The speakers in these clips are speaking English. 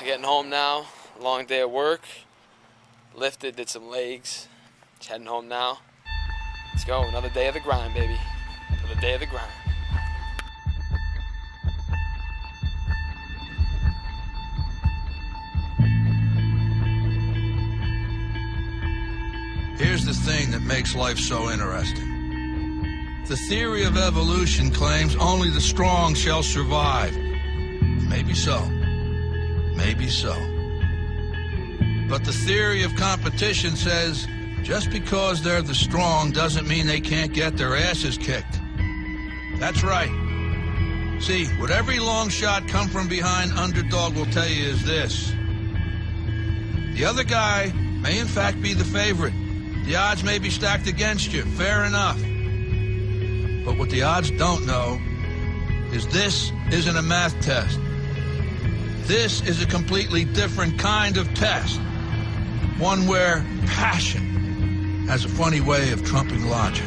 Getting home now. Long day of work. Lifted, did some legs. Just heading home now. Let's go. Another day of the grind, baby. Another day of the grind. Here's the thing that makes life so interesting. The theory of evolution claims only the strong shall survive. Maybe so. Maybe so. But the theory of competition says just because they're the strong doesn't mean they can't get their asses kicked. That's right. See, what every long shot come from behind underdog will tell you is this. The other guy may in fact be the favorite. The odds may be stacked against you, fair enough. But what the odds don't know is this isn't a math test. This is a completely different kind of test. One where passion has a funny way of trumping logic.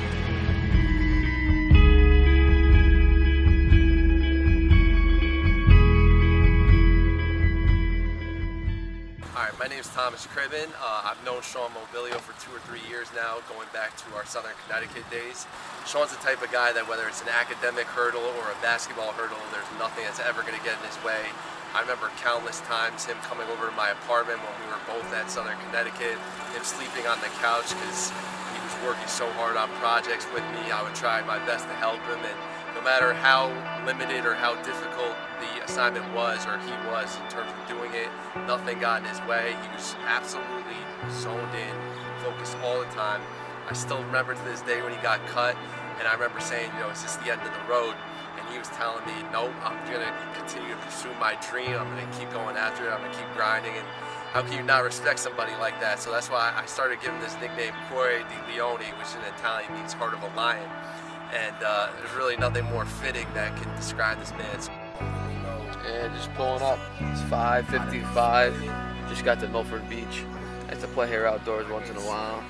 My name is Thomas Cribbin. I've known Shawn Mobilio for 2 or 3 years now, going back to our Southern Connecticut days. Shawn's the type of guy that whether it's an academic hurdle or a basketball hurdle, there's nothing that's ever going to get in his way. I remember countless times him coming over to my apartment when we were both at Southern Connecticut, him sleeping on the couch because he was working so hard on projects with me. I would try my best to help him, and no matter how limited or how difficult the assignment was or he was in terms of doing it, nothing got in his way. He was absolutely zoned in, focused all the time. I still remember to this day when he got cut, and I remember saying, you know, is this the end of the road? And he was telling me, nope, I'm gonna continue to pursue my dream. I'm gonna keep going after it. I'm gonna keep grinding. And how can you not respect somebody like that? So that's why I started giving this nickname Cuore di Leone, which in Italian means heart of a lion. And there's really nothing more fitting that can describe this man. And just pulling up. It's 5:55. Just got to Milford Beach. I have to play here outdoors once in a while.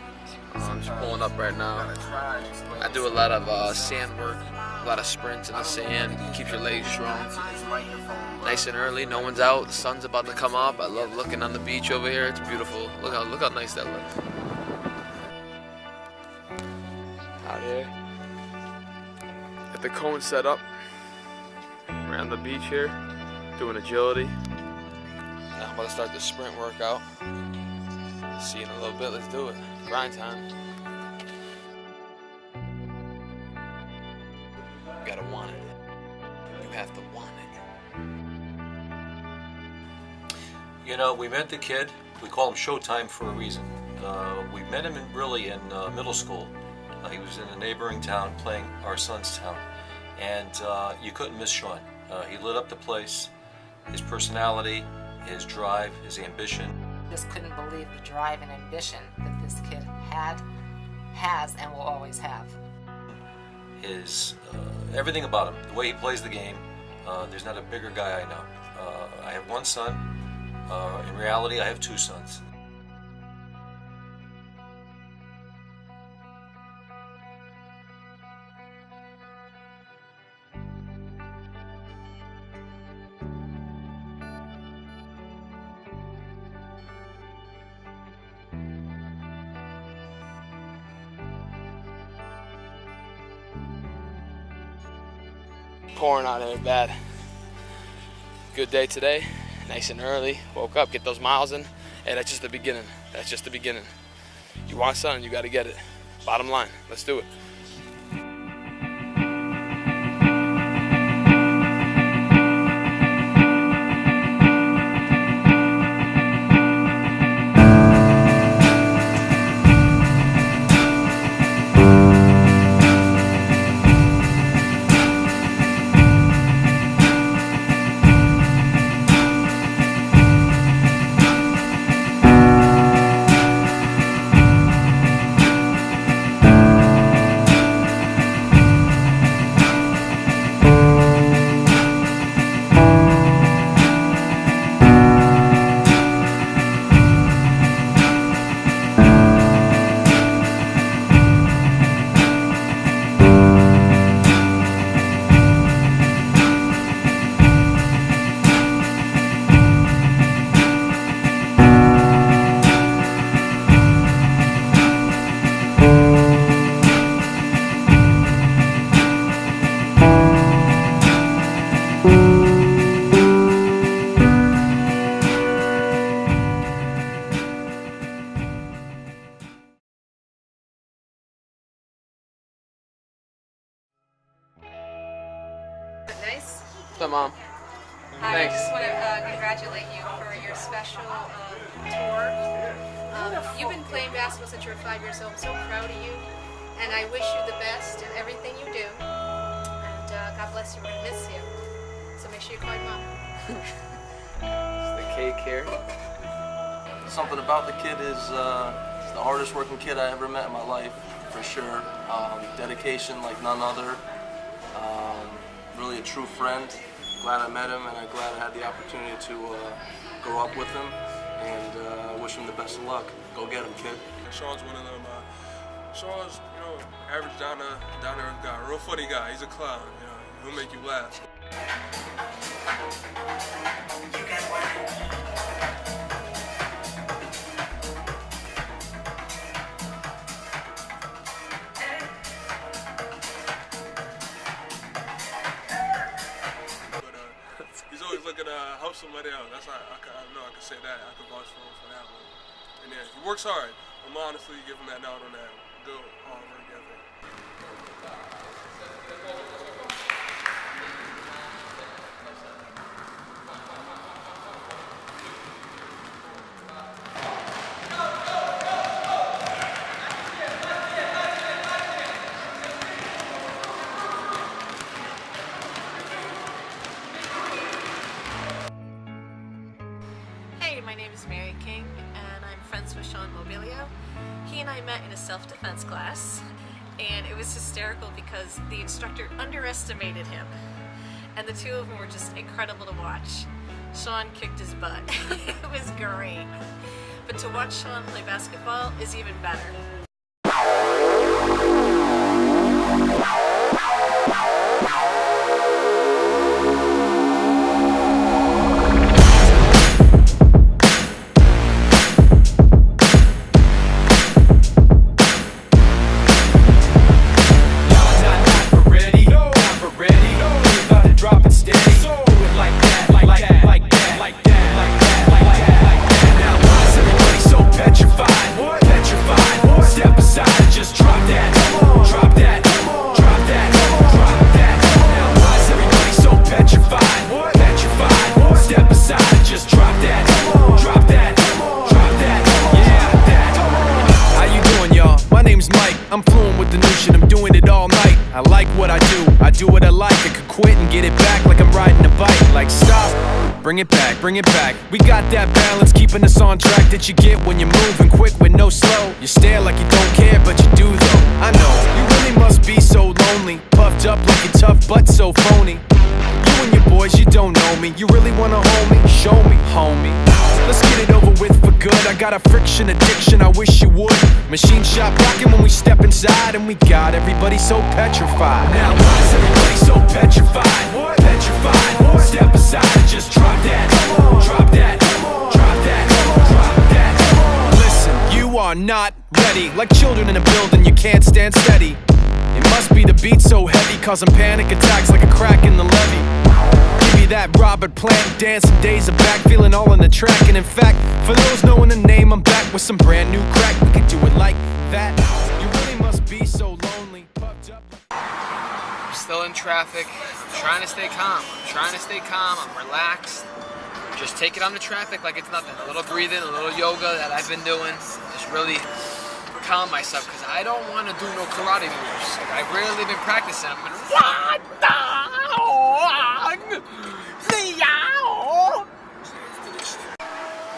I'm just pulling up right now. I do a lot of sand work, a lot of sprints in the sand. Keeps your legs strong. Nice and early. No one's out. The sun's about to come up. I love looking on the beach over here. It's beautiful. Look how nice that looks. Out here. Got the cone set up around the beach here. Doing agility. Now I'm about to start the sprint workout. See you in a little bit. Let's do it. Grind time. You gotta want it. You have to want it. You know, we met the kid. We call him Showtime for a reason. We met him in middle school. He was in a neighboring town playing our son's town. And you couldn't miss Shawn. He lit up the place. His personality, his drive, his ambition. Just couldn't believe the drive and ambition that this kid had, has, and will always have. His everything about him, the way he plays the game. There's not a bigger guy I know. I have one son. In reality, I have 2 sons. Pouring out here bad. Good day today. Nice and early. Woke up, get those miles in. Hey, that's just the beginning. That's just the beginning. You want something, you got to get it. Bottom line. Let's do it. What's up, Mom? Hi, I Thanks. just want to congratulate you for your special tour. You've been playing basketball since you were 5 years old. I'm so proud of you, and I wish you the best in everything you do. And God bless you. We're going to miss you. So make sure you call your mom. It's the cake here. Something about the kid is he's the hardest working kid I ever met in my life, for sure. Dedication like none other. Really a true friend. Glad I met him, and I'm glad I had the opportunity to grow up with him, and wish him the best of luck. Go get him, kid. Shawn's one of them. Shawn's, average down to earth guy, real funny guy. He's a clown. He'll make you laugh. He's always looking to help somebody out. That's how I know I can say that. I can vouch for him for that one. And yeah, he works hard. I'm honestly giving him that nod on that. Good hard work ethic. Hey, my name is Mary King, and I'm friends with Shawn Mobilio. He and I met in a self-defense class, and it was hysterical because the instructor underestimated him, and the two of them were just incredible to watch. Shawn kicked his butt. It was great. But to watch Shawn play basketball is even better. I'm fluent with the new shit, I'm doing it all night. I like what I do what I like. I could quit and get it back like I'm riding a bike. Like stop, bring it back, bring it back. We got that balance, keeping us on track that you get when you're moving quick with no slow. You stare like you don't care, but you do though. I know, you really must be so lonely, puffed up like you're tough but so phony. You and your boys, you don't know me. You really wanna hold me? Show me, homie. Let's get it over with for good. I got a friction addiction, I wish you would. Machine shop rocking when we step inside, and we got everybody so petrified. Now why is everybody so petrified? What? Petrified. Step aside and just drop that. Drop that. Drop that. Drop that. Listen, you are not ready. Like children in a building, you can't stand steady. It must be the beat so heavy, causing panic attacks like a crack in the levee. Give me that Robert Plant, dancing days are back, feeling all in the track. And in fact, for those knowing the name, I'm back with some brand new crack. We could do it like that. You really must be so lonely, puffed up. I'm still in traffic. I'm trying to stay calm. I'm relaxed. Just take it on the traffic like it's nothing. A little breathing, a little yoga that I've been doing. Just really calm myself, because I don't want to do no karate moves. Like, I've rarely been practicing. I'm gonna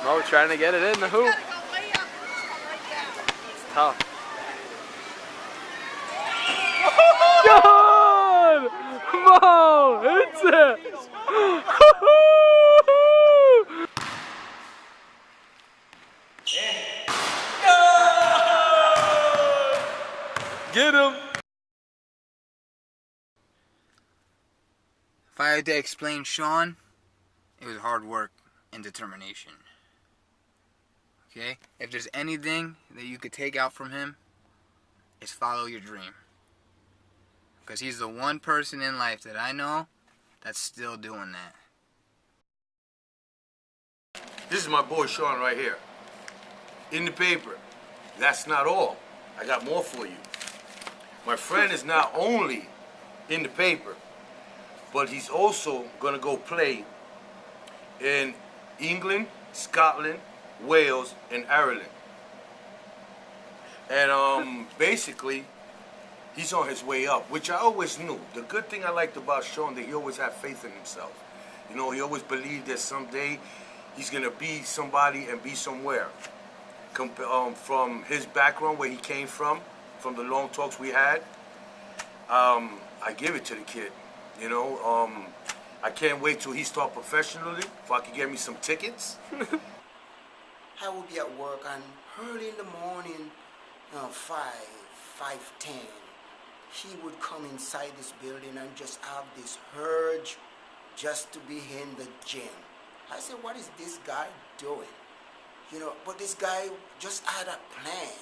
no, we're trying to get it in the hoop. It's tough. Good! Come on, hits it! Get him! If I had to explain Shawn, it was hard work and determination. Okay? If there's anything that you could take out from him, it's follow your dream. Because he's the one person in life that I know that's still doing that. This is my boy Shawn right here. In the paper. That's not all. I got more for you. My friend is not only in the paper, but he's also gonna go play in England, Scotland, Wales, and Ireland. And basically, he's on his way up, which I always knew. The good thing I liked about Shawn, that he always had faith in himself. You know, he always believed that someday he's gonna be somebody and be somewhere. From his background, where he came from the long talks we had, I give it to the kid. You know, I can't wait till he start professionally, if I could get me some tickets. I would be at work, and early in the morning, 5:10, he would come inside this building and just have this urge just to be in the gym. I said, what is this guy doing? You know, but this guy just had a plan,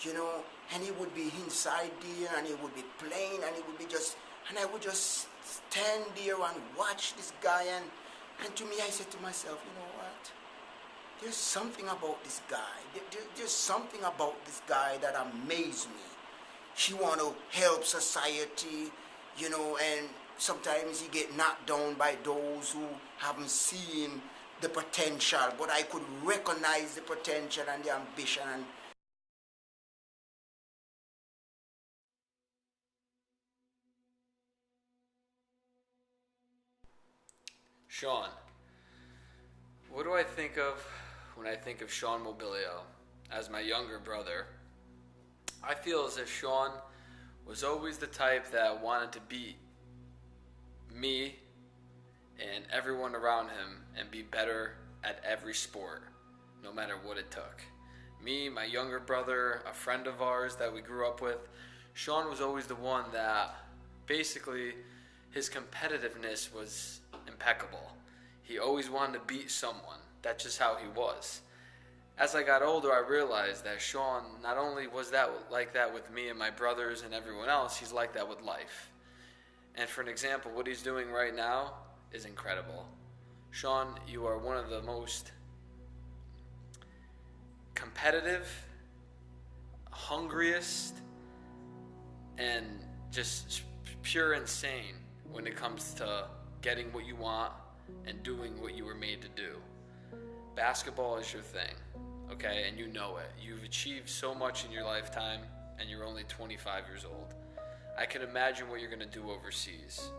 you know, and he would be inside there and he would be playing and he would be just, and I would just stand there and watch this guy, and to me I said to myself, you know what? There's something about this guy. There's something about this guy that amazes me. He want to help society, you know, and sometimes he get knocked down by those who haven't seen the potential, but I could recognize the potential and the ambition. And Shawn, what do I think of when I think of Shawn Mobilio as my younger brother? I feel as if Shawn was always the type that wanted to beat me and everyone around him and be better at every sport, no matter what it took. Me, my younger brother, a friend of ours that we grew up with, Shawn was always the one that basically his competitiveness was impeccable. He always wanted to beat someone. That's just how he was. As I got older, I realized that Shawn not only was like that with me and my brothers and everyone else, he's like that with life. And for an example, what he's doing right now is incredible. Shawn, you are one of the most competitive, hungriest, and just pure insane when it comes to getting what you want and doing what you were made to do. Basketball is your thing, okay? And you know it. You've achieved so much in your lifetime, and you're only 25 years old. I can imagine what you're going to do overseas.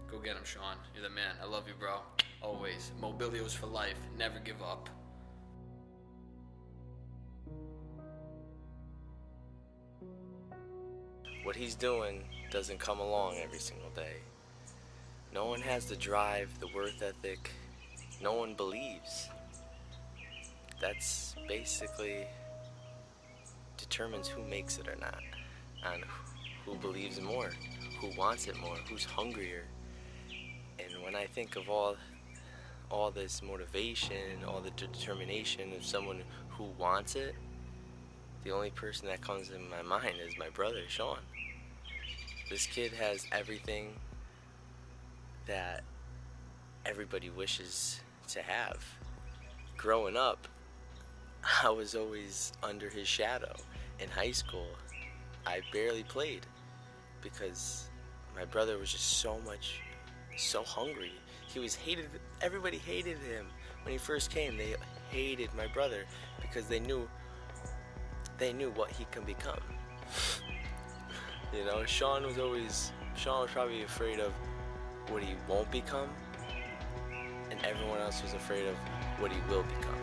Go get him, Shawn. You're the man. I love you, bro. Always. Mobilio's for life. Never give up. What he's doing doesn't come along every single day. No one has the drive, the work ethic. No one believes. That's basically determines who makes it or not, and who believes more, who wants it more, who's hungrier. And when I think of all this motivation, all the determination of someone who wants it, the only person that comes in my mind is my brother, Shawn. This kid has everything that everybody wishes to have. Growing up, I was always under his shadow. In high school, I barely played because my brother was just so hungry. He was hated. Everybody hated him when he first came. They hated my brother because they knew what he can become. You know, Shawn was probably afraid of what he won't become, and everyone else was afraid of what he will become.